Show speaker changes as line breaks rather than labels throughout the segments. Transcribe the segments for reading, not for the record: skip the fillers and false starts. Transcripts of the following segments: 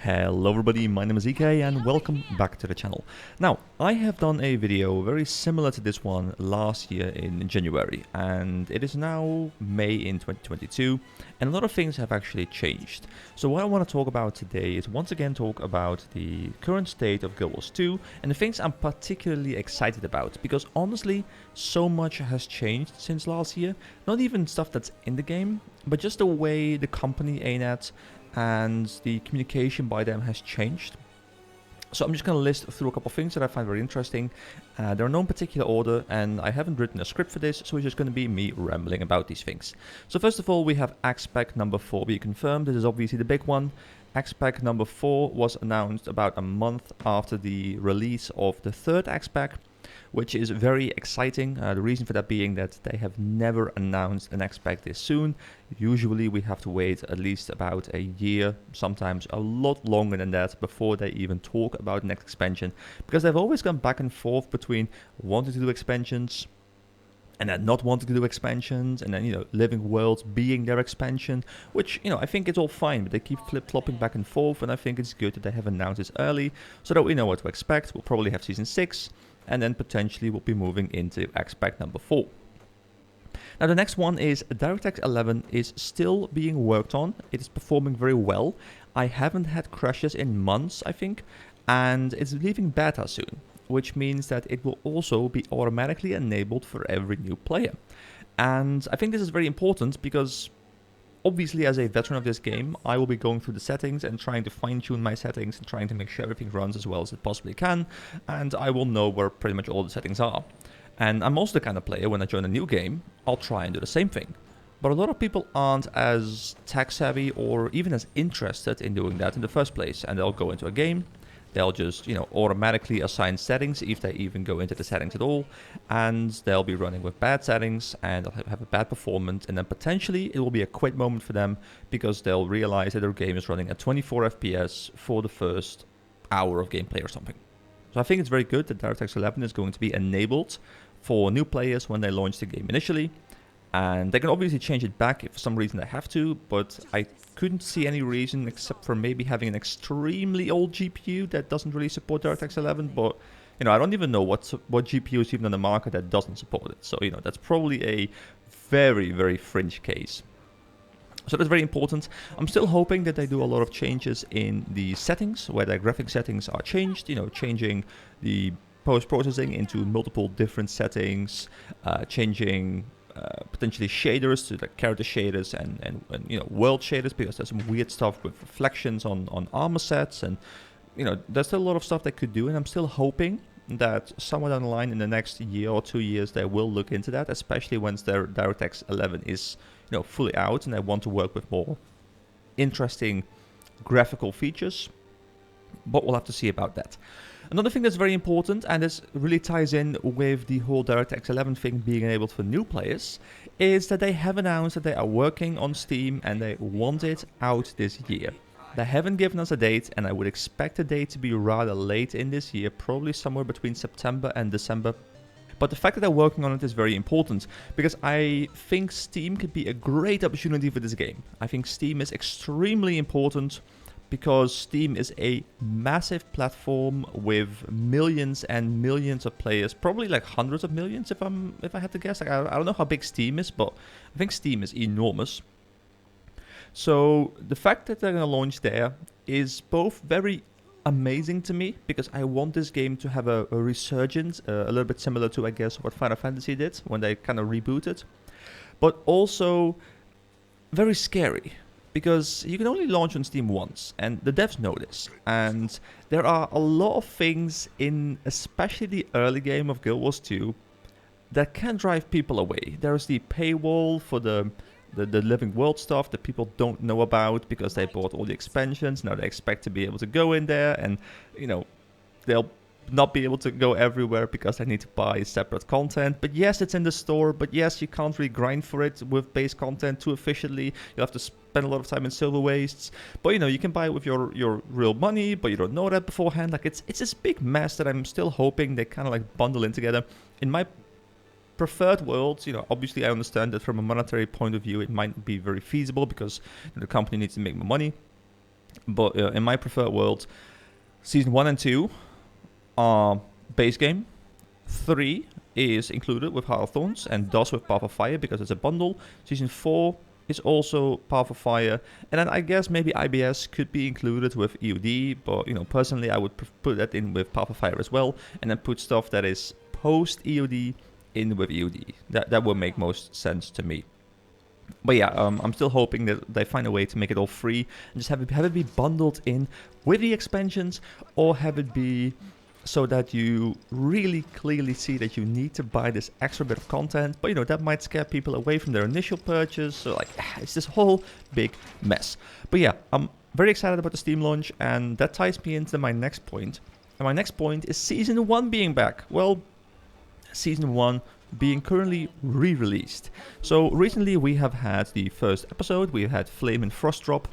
Hello everybody, my name is EK and welcome back to the channel. Now, I have done a video very similar to this one last year in January, and it is now May in 2022, and a lot of things have actually changed. So what I want to talk about today is once again talk about the current state of Guild Wars 2 and the things I'm particularly excited about, because honestly, so much has changed since last year. Not even stuff that's in the game, but just the way the company aim at and the communication by them has changed. So I'm just going to list through a couple of things that I find very interesting. They're in no particular order, and I haven't written a script for this, so it's just going to be me rambling about these things. So first of all, we have xpac number 4 being confirmed. This is obviously the big one. xpac number 4 was announced about a month after the release of the third xpac, which is very exciting. The reason for that being that they have never announced an xpac this soon. Usually we have to wait at least about a year, sometimes a lot longer than that, before they even talk about the next expansion, because they've always gone back and forth between wanting to do expansions and then not wanting to do expansions, and then, you know, Living Worlds being their expansion, which, you know, I think it's all fine, but they keep flip-flopping back and forth, and I think it's good that they have announced this early, so that we know what to expect. We'll probably have Season 6, and then potentially we'll be moving into xpac number 4. Now the next one is DirectX 11 is still being worked on. It is performing very well. I haven't had crashes in months, I think, and it's leaving beta soon, which means that it will also be automatically enabled for every new player. And I think this is very important because obviously as a veteran of this game, I will be going through the settings and trying to fine-tune my settings and trying to make sure everything runs as well as it possibly can, and I will know where pretty much all the settings are. And I'm also the kind of player, when I join a new game, I'll try and do the same thing. But a lot of people aren't as tech-savvy or even as interested in doing that in the first place, and they'll go into a game, they'll just, you know, automatically assign settings if they even go into the settings at all, and they'll be running with bad settings and they'll have a bad performance, and then potentially it will be a quit moment for them because they'll realize that their game is running at 24 FPS for the first hour of gameplay or something. So I think it's very good that DirectX 11 is going to be enabled for new players when they launch the game initially. And they can obviously change it back if for some reason they have to, but I couldn't see any reason except for maybe having an extremely old GPU that doesn't really support DirectX 11, but, you know, I don't even know what GPU is even on the market that doesn't support it. So, you know, that's probably a very, very fringe case. So that's very important. I'm still hoping that they do a lot of changes in the settings, where their graphic settings are changed, you know, changing the post-processing into multiple different settings, changing potentially shaders to like character shaders and you know, world shaders, because there's some weird stuff with reflections on armor sets, and, you know, there's still a lot of stuff they could do, and I'm still hoping that somewhere down the line in the next year or 2 years they will look into that, especially once their DirectX 11 is, you know, fully out and they want to work with more interesting graphical features. But we'll have to see about that. Another thing that's very important, and this really ties in with the whole DirectX 11 thing being enabled for new players, is that they have announced that they are working on Steam and they want it out this year. They haven't given us a date, and I would expect the date to be rather late in this year, probably somewhere between September and December. But the fact that they're working on it is very important, because I think Steam could be a great opportunity for this game. I think Steam is extremely important, because Steam is a massive platform with millions and millions of players, probably like hundreds of millions if I had to guess. Like, I don't know how big Steam is, but I think Steam is enormous. So the fact that they're going to launch there is both very amazing to me, because I want this game to have a resurgence, a little bit similar to, I guess, what Final Fantasy did when they kind of rebooted, but also very scary, because you can only launch on Steam once, and the devs know this, and there are a lot of things in especially the early game of Guild Wars 2 that can drive people away. There's the paywall for the Living World stuff that people don't know about because they bought all the expansions. Now they expect to be able to go in there, and, you know, they'll not be able to go everywhere because they need to buy separate content. But yes, it's in the store, but yes, you can't really grind for it with base content too efficiently. You'll have to spend a lot of time in silver wastes. But, you know, you can buy it with your real money, but you don't know that beforehand. Like, it's this big mess that I'm still hoping they kind of like bundle in together. In my preferred worlds, you know, obviously I understand that from a monetary point of view it might not be very feasible because the company needs to make more money. But in my preferred world, Season 1 and 2 are base game. 3 is included with Heart of Thorns and does with Path of Fire because it's a bundle. Season 4 is also Path of Fire. And then I guess maybe IBS could be included with EOD. But, personally, I would put that in with Path of Fire as well. And then put stuff that is post-EOD in with EOD. That would make most sense to me. But yeah, I'm still hoping that they find a way to make it all free and just have it be bundled in with the expansions, or have it be so that you really clearly see that you need to buy this extra bit of content. But that might scare people away from their initial purchase. So it's this whole big mess. But yeah, I'm very excited about the Steam launch, and that ties me into my next point. And my next point is Season 1 being back. Well, Season 1 being currently re-released. So recently we have had the first episode, we had Flame and Frost drop,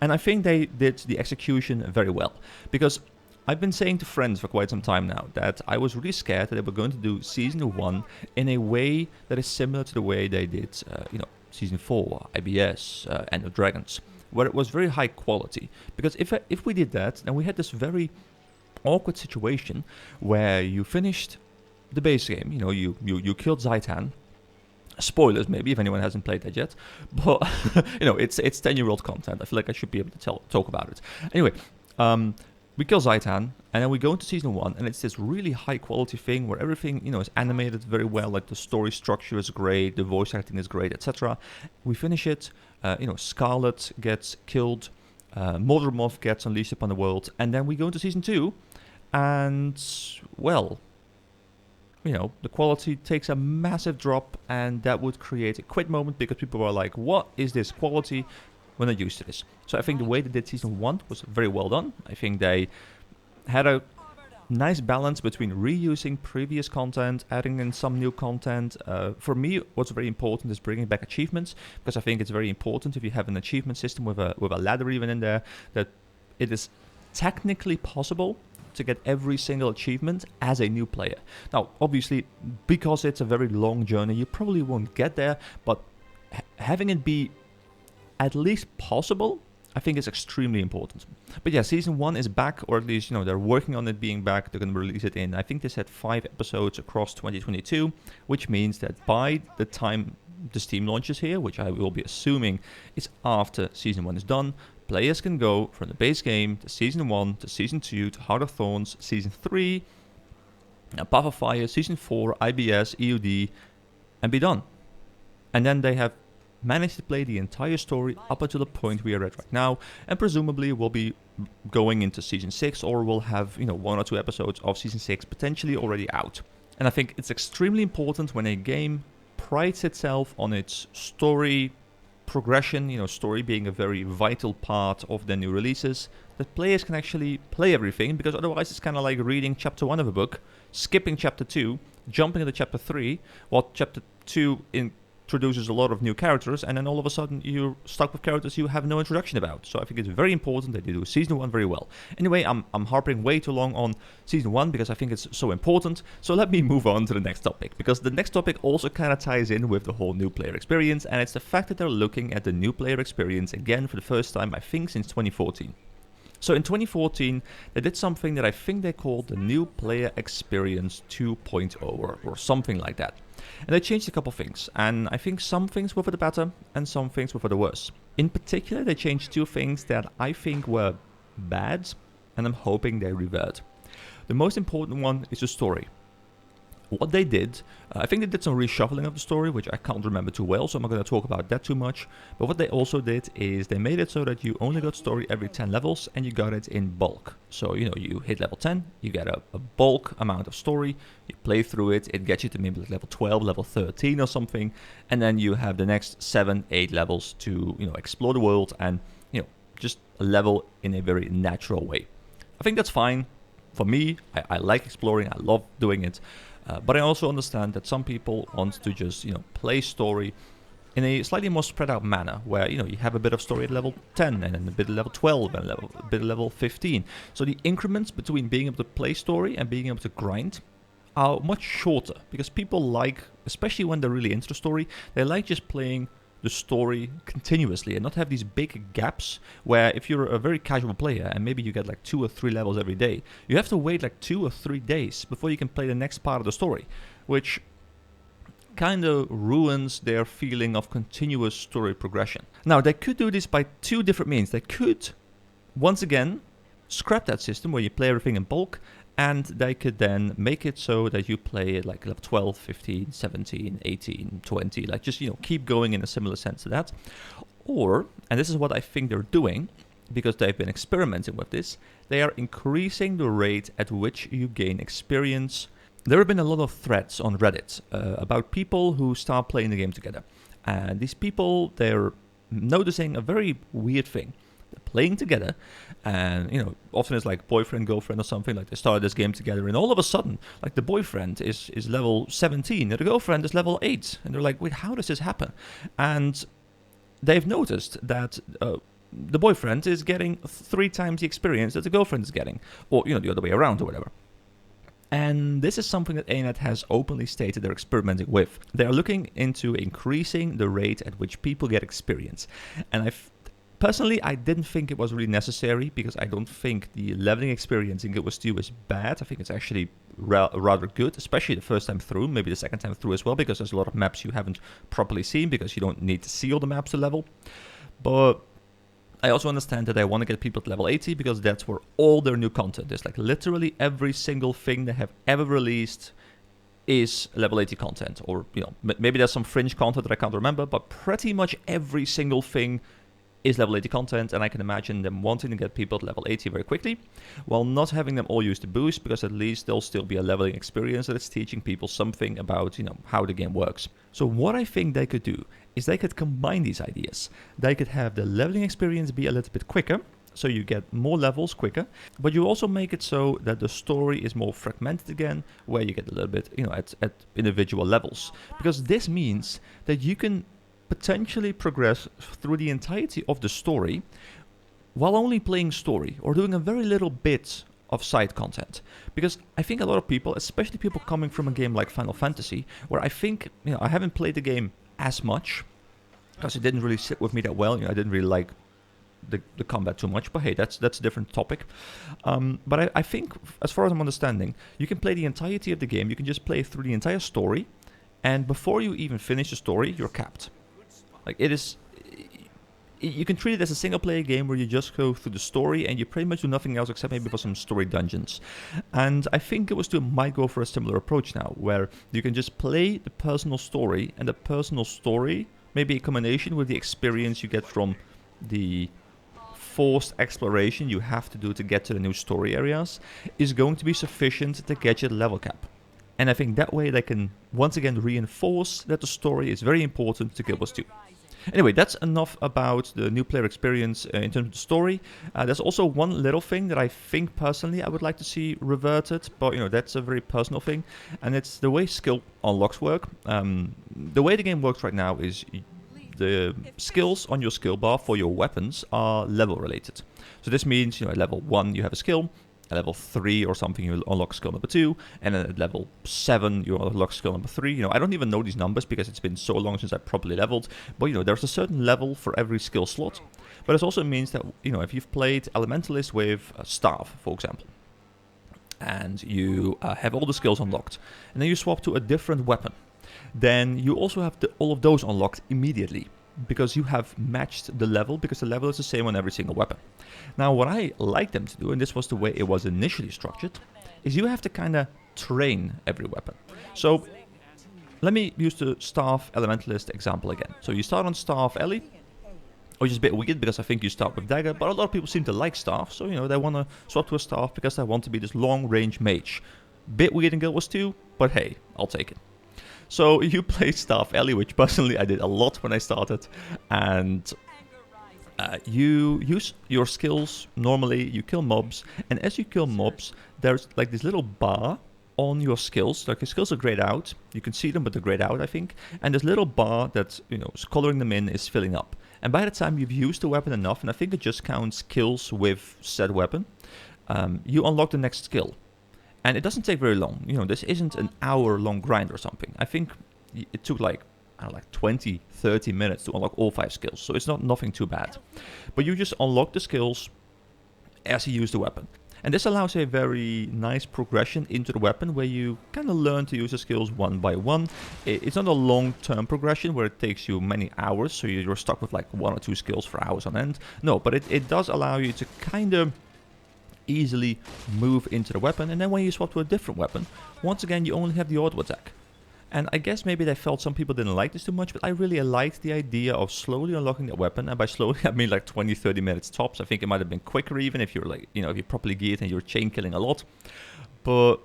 and I think they did the execution very well. Because I've been saying to friends for quite some time now that I was really scared that they were going to do Season 1 in a way that is similar to the way they did, Season 4, IBS, End of Dragons, where it was very high quality. Because if we did that, then we had this very awkward situation where you finished the base game, you killed Zaitan. Spoilers, maybe, if anyone hasn't played that yet. But, it's 10-year-old content. I feel like I should be able to talk about it. Anyway, we kill Zaitan, and then we go into Season 1, and it's this really high-quality thing where everything, is animated very well. Like, the story structure is great, the voice acting is great, etc. We finish it, Scarlet gets killed, Mordremoth gets unleashed upon the world, and then we go into Season 2, and, well, the quality takes a massive drop, and that would create a quit moment because people were like, what is this quality? We're not used to this. So I think the way they did Season 1 was very well done. I think they had a nice balance between reusing previous content, adding in some new content. For me, what's very important is bringing back achievements, because I think it's very important if you have an achievement system with a ladder even in there, that it is technically possible to get every single achievement as a new player. Now, obviously, because it's a very long journey, you probably won't get there, but having it be at least possible, I think is extremely important. But yeah, Season 1 is back, or at least, they're working on it being back. They're going to release it in, I think they said 5 episodes across 2022, which means that by the time the Steam launches here, which I will be assuming is after Season 1 is done, players can go from the base game to Season 1 to Season 2 to Heart of Thorns, Season 3, Path of Fire, Season 4, IBS, EOD, and be done. And then they have managed to play the entire story up until the point we are at right now, and presumably will be going into Season 6, or we'll have 1 or 2 episodes of Season 6 potentially already out. And I think it's extremely important when a game prides itself on its story progression, story being a very vital part of the new releases, that players can actually play everything, because otherwise it's kind of like reading Chapter 1 of a book, skipping Chapter 2, jumping into Chapter 3, while Chapter 2 introduces a lot of new characters, and then all of a sudden you're stuck with characters you have no introduction about. So I think it's very important that they do Season 1 very well. Anyway, I'm harping way too long on Season 1 because I think it's so important. So let me move on to the next topic, because the next topic also kind of ties in with the whole new player experience, and it's the fact that they're looking at the new player experience again for the first time, I think, since 2014. So in 2014, they did something that I think they called the New Player Experience 2.0 or something like that. And they changed a couple things, and I think some things were for the better and some things were for the worse. In particular, they changed 2 things that I think were bad, and I'm hoping they revert. The most important one is the story. What they did, I think they did some reshuffling of the story, which I can't remember too well, so I'm not going to talk about that too much. But what they also did is they made it so that you only got story every 10 levels, and you got it in bulk. So, you hit level 10, you get a bulk amount of story, you play through it, it gets you to maybe level 12, level 13 or something, and then you have the next 7, 8 levels to, explore the world and, just level in a very natural way. I think that's fine. For me, I like exploring, I love doing it. But I also understand that some people want to just, play story in a slightly more spread out manner, where, you have a bit of story at level 10 and then a bit at level 12 and a bit at level 15. So the increments between being able to play story and being able to grind are much shorter, because people like, especially when they're really into the story, they like just playing the story continuously and not have these big gaps where if you're a very casual player and maybe you get like 2 or 3 levels every day, you have to wait like 2 or 3 days before you can play the next part of the story, which kind of ruins their feeling of continuous story progression. Now, they could do this by 2 different means. They could, once again, scrap that system where you play everything in bulk, and they could then make it so that you play it like level 12, 15, 17, 18, 20, like just, keep going in a similar sense to that. Or, and this is what I think they're doing, because they've been experimenting with this, they are increasing the rate at which you gain experience. There have been a lot of threads on Reddit about people who start playing the game together. And these people, they're noticing a very weird thing. They're playing together, and often it's like boyfriend, girlfriend or something, like they started this game together, and all of a sudden, like the boyfriend is level 17 and the girlfriend is level 8, and they're like, wait, how does this happen? And they've noticed that the boyfriend is getting 3 times the experience that the girlfriend is getting, or the other way around or whatever. And this is something that ANET has openly stated they're experimenting with. They are looking into increasing the rate at which people get experience. And personally, I didn't think it was really necessary, because I don't think the leveling experience in Guild Wars 2 is bad. I think it's actually rather good, especially the first time through, maybe the second time through as well, because there's a lot of maps you haven't properly seen, because you don't need to see all the maps to level. But I also understand that I want to get people to level 80, because that's where all their new content is. Like literally every single thing they have ever released is level 80 content. Or, maybe there's some fringe content that I can't remember, but pretty much every single thing is level 80 content, and I can imagine them wanting to get people to level 80 very quickly, while not having them all use the boost, because at least there'll still be a leveling experience that is teaching people something about, how the game works. So what I think they could do is they could combine these ideas. They could have the leveling experience be a little bit quicker, so you get more levels quicker, but you also make it so that the story is more fragmented again, where you get a little bit, at individual levels. Because this means that you can potentially progress through the entirety of the story while only playing story or doing a very little bit of side content. Because I think a lot of people, especially people coming from a game like Final Fantasy, where I think, I haven't played the game as much because it didn't really sit with me that well. I didn't really like the combat too much, but hey, that's a different topic. But I think, as far as I'm understanding, you can play the entirety of the game, you can just play through the entire story, and before you even finish the story, you're capped. Like you can treat it as a single-player game where you just go through the story and you pretty much do nothing else except maybe for some story dungeons. And I think Guild Wars 2 might go for a similar approach now, where you can just play the personal story, and the personal story, maybe a combination with the experience you get from the forced exploration you have to do to get to the new story areas, is going to be sufficient to get you the level cap. And I think that way they can once again reinforce that the story is very important to Guild Wars 2. Anyway, that's enough about the new player experience in terms of the story. There's also one little thing that I think personally I would like to see reverted, but that's a very personal thing, and it's the way skill unlocks work. The way the game works right now is the skills on your skill bar for your weapons are level related. So this means, at level 1 you have a skill, at level 3 or something you unlock skill number 2, and then at level 7 you unlock skill number 3. I don't even know these numbers because it's been so long since I properly leveled, but there's a certain level for every skill slot. But it also means that, if you've played Elementalist with Staff, for example, and you have all the skills unlocked, and then you swap to a different weapon, then you also have all of those unlocked immediately, because you have matched the level, because the level is the same on every single weapon. Now, what I like them to do, and this was the way it was initially structured, is you have to kind of train every weapon. So, let me use the Staff Elementalist example again. So you start on Staff Ellie, which is a bit weird because I think you start with Dagger, but a lot of people seem to like Staff, so they want to swap to a Staff because they want to be this long-range mage. Bit weird in Guild Wars 2, but hey, I'll take it. So you play Staff Ellie, which personally I did a lot when I started, and you use your skills normally, you kill mobs, and as you kill mobs, there's like this little bar on your skills. Like your skills are grayed out, you can see them but they're grayed out, I think, and this little bar that's, coloring them in is filling up. And by the time you've used the weapon enough, and I think it just counts kills with said weapon, you unlock the next skill. And it doesn't take very long. This isn't an hour-long grind or something. I think it took like I don't know, like 20, 30 minutes to unlock all 5 skills. So it's nothing too bad. But you just unlock the skills as you use the weapon. And this allows a very nice progression into the weapon where you kind of learn to use the skills one by one. It's not a long-term progression where it takes you many hours, so you're stuck with like 1 or 2 skills for hours on end. No, but it does allow you to kind of easily move into the weapon, and then when you swap to a different weapon, once again you only have the auto attack. And I guess maybe they felt some people didn't like this too much, but I really liked the idea of slowly unlocking that weapon. And by slowly, I mean like 20-30 minutes tops. I think it might have been quicker even if you're like, you know, if you're properly geared and you're chain killing a lot. But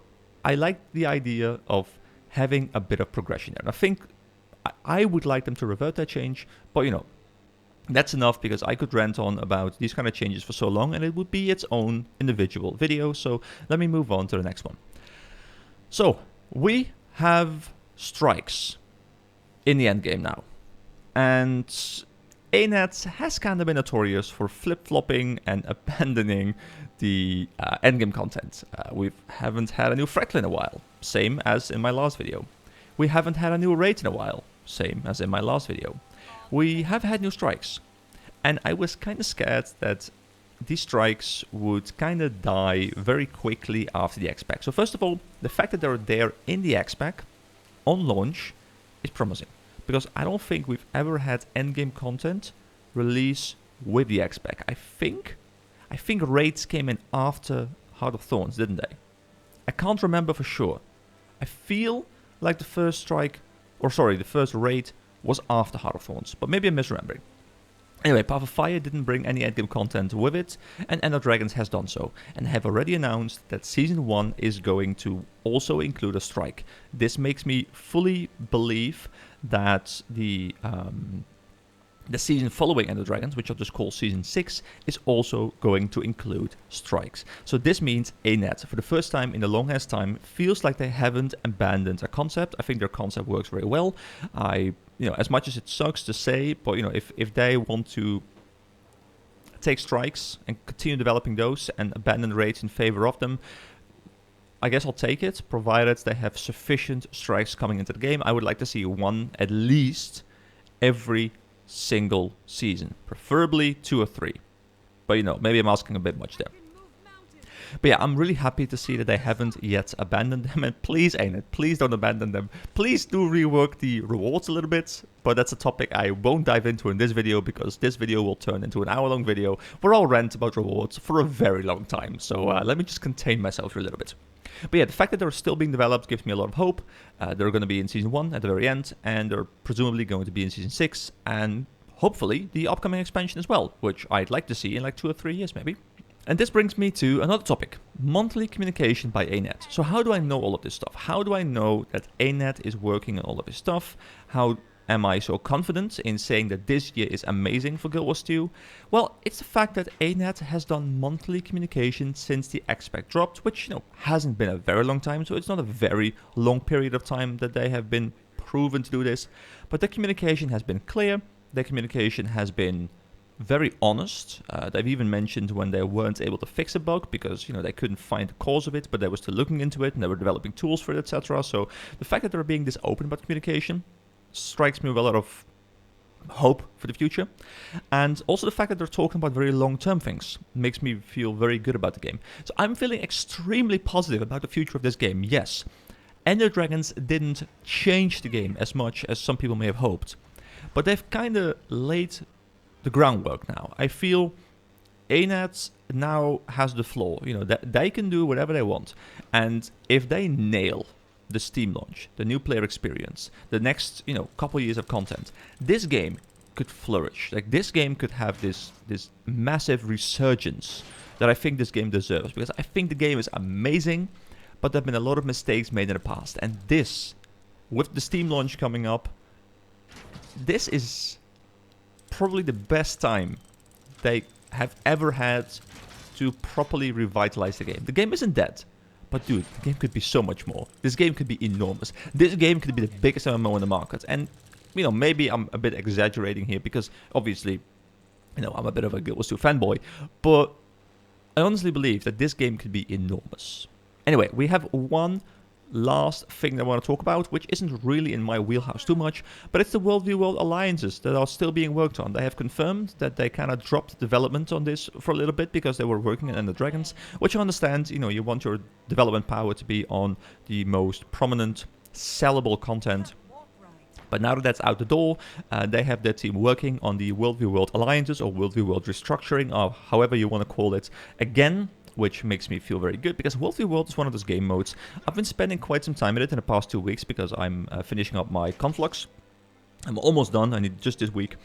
I like the idea of having a bit of progression there. And I think I would like them to revert that change, but you know, that's enough because I could rant on about these kind of changes for so long and it would be its own individual video. So let me move on to the next one. So we have strikes in the endgame now, and ANET has kind of been notorious for flip-flopping and abandoning the endgame content. We haven't had a new Freckle in a while, same as in my last video. We haven't had a new raid in a while, same as in my last video. We have had new strikes, and I was kind of scared that these strikes would kind of die very quickly after the xpac. So first of all, the fact that they're there in the xpac on launch is promising, because I don't think we've ever had endgame content release with the xpac. I think raids came in after Heart of Thorns, didn't they? I can't remember for sure. I feel like the first raid was after Heart of Thorns, but maybe I'm misremembering. Anyway, Path of Fire didn't bring any endgame content with it, and End of Dragons has done so, and have already announced that Season 1 is going to also include a strike. This makes me fully believe that the season following End of Dragons, which I'll just call Season 6, is also going to include strikes. So this means ANET, for the first time in a long ass time, feels like they haven't abandoned a concept. I think their concept works very well. You know, as much as it sucks to say, but you know, if they want to take strikes and continue developing those and abandon raids in favor of them, I guess I'll take it, provided they have sufficient strikes coming into the game. I would like to see one at least every single season, preferably 2 or 3. But you know, maybe I'm asking a bit much there. But yeah, I'm really happy to see that they haven't yet abandoned them. And please, ANET, please don't abandon them. Please do rework the rewards a little bit. But that's a topic I won't dive into in this video, because this video will turn into an hour-long video where I'll rant about rewards for a very long time. So let me just contain myself for a little bit. But yeah, the fact that they're still being developed gives me a lot of hope. They're going to be in Season 1 at the very end, and they're presumably going to be in Season 6, and hopefully the upcoming expansion as well, which I'd like to see in like 2 or 3 years maybe. And this brings me to another topic, monthly communication by ANET. So how do I know all of this stuff? How do I know that ANET is working on all of this stuff? How am I so confident in saying that this year is amazing for Guild Wars 2? Well, it's the fact that ANET has done monthly communication since the xpac dropped, which, you know, hasn't been a very long time, so it's not a very long period of time that they have been proven to do this. But the communication has been clear, the communication has been very honest. They've even mentioned when they weren't able to fix a bug because, you know, they couldn't find the cause of it, but they were still looking into it and they were developing tools for it, etc. So the fact that they're being this open about communication strikes me with a lot of hope for the future. And also the fact that they're talking about very long-term things makes me feel very good about the game. So I'm feeling extremely positive about the future of this game. Yes, End of Dragons didn't change the game as much as some people may have hoped, but they've kind of laid the groundwork now. I feel ANET now has the floor. You know, that they can do whatever they want. And if they nail the Steam launch, the new player experience, the next, you know, couple years of content, this game could flourish. Like, this game could have this massive resurgence that I think this game deserves, because I think the game is amazing, but there have been a lot of mistakes made in the past. And this, with the Steam launch coming up, this is probably the best time they have ever had to properly revitalize the game. The game isn't dead, but dude, the game could be so much more. This game could be enormous. This game could be the biggest MMO in the market. And, you know, maybe I'm a bit exaggerating here because obviously, you know, I'm a bit of a Guild Wars 2 fanboy, but I honestly believe that this game could be enormous. Anyway, we have one last thing that I want to talk about, which isn't really in my wheelhouse too much, but it's the World v. World alliances that are still being worked on. They have confirmed that they kind of dropped development on this for a little bit because they were working on Ender Dragons, which I understand, you know, you want your development power to be on the most prominent, sellable content. But now that that's out the door, they have their team working on the World v. World alliances or World v. World restructuring, or however you want to call it, again, which makes me feel very good, because World v. World is one of those game modes. I've been spending quite some time in it in the past 2 weeks, because I'm finishing up my Conflux. I'm almost done, I need just this week.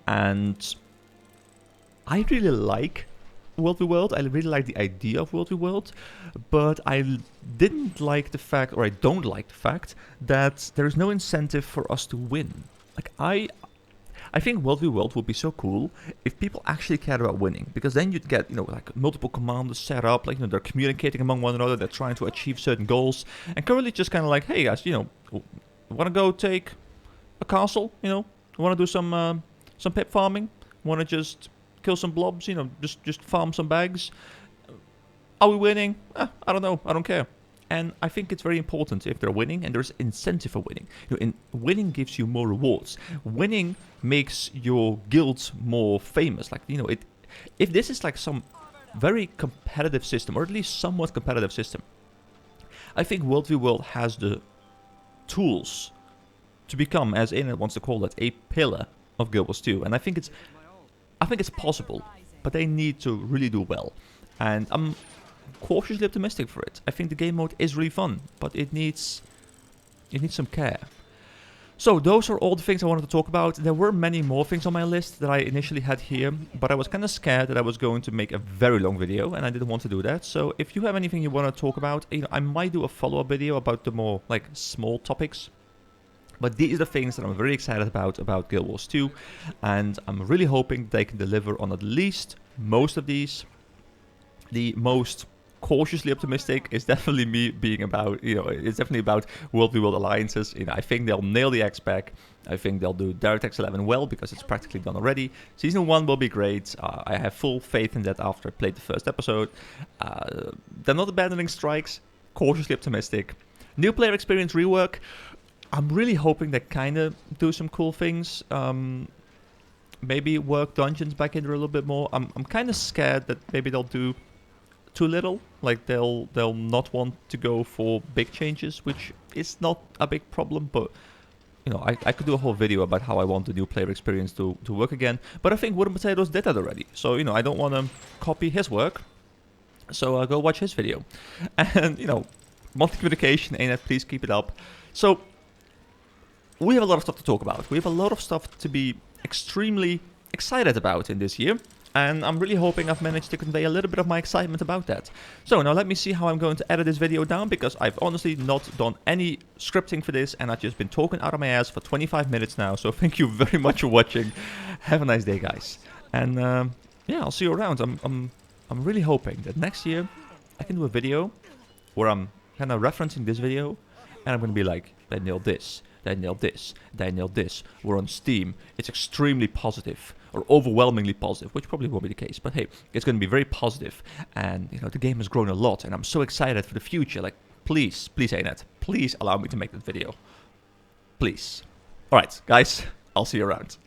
And I really like World v. World, I really like the idea of World v. World, but I didn't like the fact, or I don't like the fact, that there is no incentive for us to win. Like, I think World v. World would be so cool if people actually cared about winning, because then you'd get, you know, like multiple commanders set up, like, you know, they're communicating among one another, they're trying to achieve certain goals, and currently it's just kind of like, hey guys, you know, want to go take a castle, you know, want to do some pip farming, want to just kill some blobs, you know, just farm some bags. Are we winning? I don't know, I don't care. And I think it's very important if they're winning and there's incentive for winning. You know, winning gives you more rewards. Winning makes your guild more famous. Like, you know, if this is like some very competitive system, or at least somewhat competitive system, I think World v. World has the tools to become, as Anet wants to call it, a pillar of Guild Wars 2. And I think it's possible, but they need to really do well. And I'm cautiously optimistic for it. I think the game mode is really fun, but it needs some care. So those are all the things I wanted to talk about. There were many more things on my list that I initially had here, but I was kind of scared that I was going to make a very long video, and I didn't want to do that. So if you have anything you want to talk about, you know, I might do a follow-up video about the more like small topics. But these are the things that I'm very excited about Guild Wars 2, and I'm really hoping they can deliver on at least most of these. The most cautiously optimistic is definitely me being about, you know, it's definitely about World v. World alliances. You know, I think they'll nail the xpac. I think they'll do DirectX 11 well, because it's practically done already. Season 1 will be great. I have full faith in that after I played the first episode. They're not abandoning strikes. Cautiously optimistic. New player experience rework. I'm really hoping they kind of do some cool things. Maybe work dungeons back in there a little bit more. I'm kind of scared that maybe they'll do too little. Like they'll not want to go for big changes, which is not a big problem, but you know, I could do a whole video about how I want the new player experience to work again. But I think Wooden Potatoes did that already, so you know, I don't want to copy his work, so go watch his video. And you know, multi-communication, Anet, please keep it up. So we have a lot of stuff to talk about. We have a lot of stuff to be extremely excited about in this year. And I'm really hoping I've managed to convey a little bit of my excitement about that. So now let me see how I'm going to edit this video down, because I've honestly not done any scripting for this, and I've just been talking out of my ass for 25 minutes now. So thank you very much for watching. Have a nice day, guys. And yeah, I'll see you around. I'm really hoping that next year I can do a video where I'm kind of referencing this video, and I'm going to be like, they nailed this, they nailed this, they nailed this. We're on Steam. It's extremely positive, or overwhelmingly positive, which probably won't be the case. But hey, it's going to be very positive, and you know, the game has grown a lot, and I'm so excited for the future. Like, please, please, Anet, please allow me to make that video. Please. All right, guys, I'll see you around.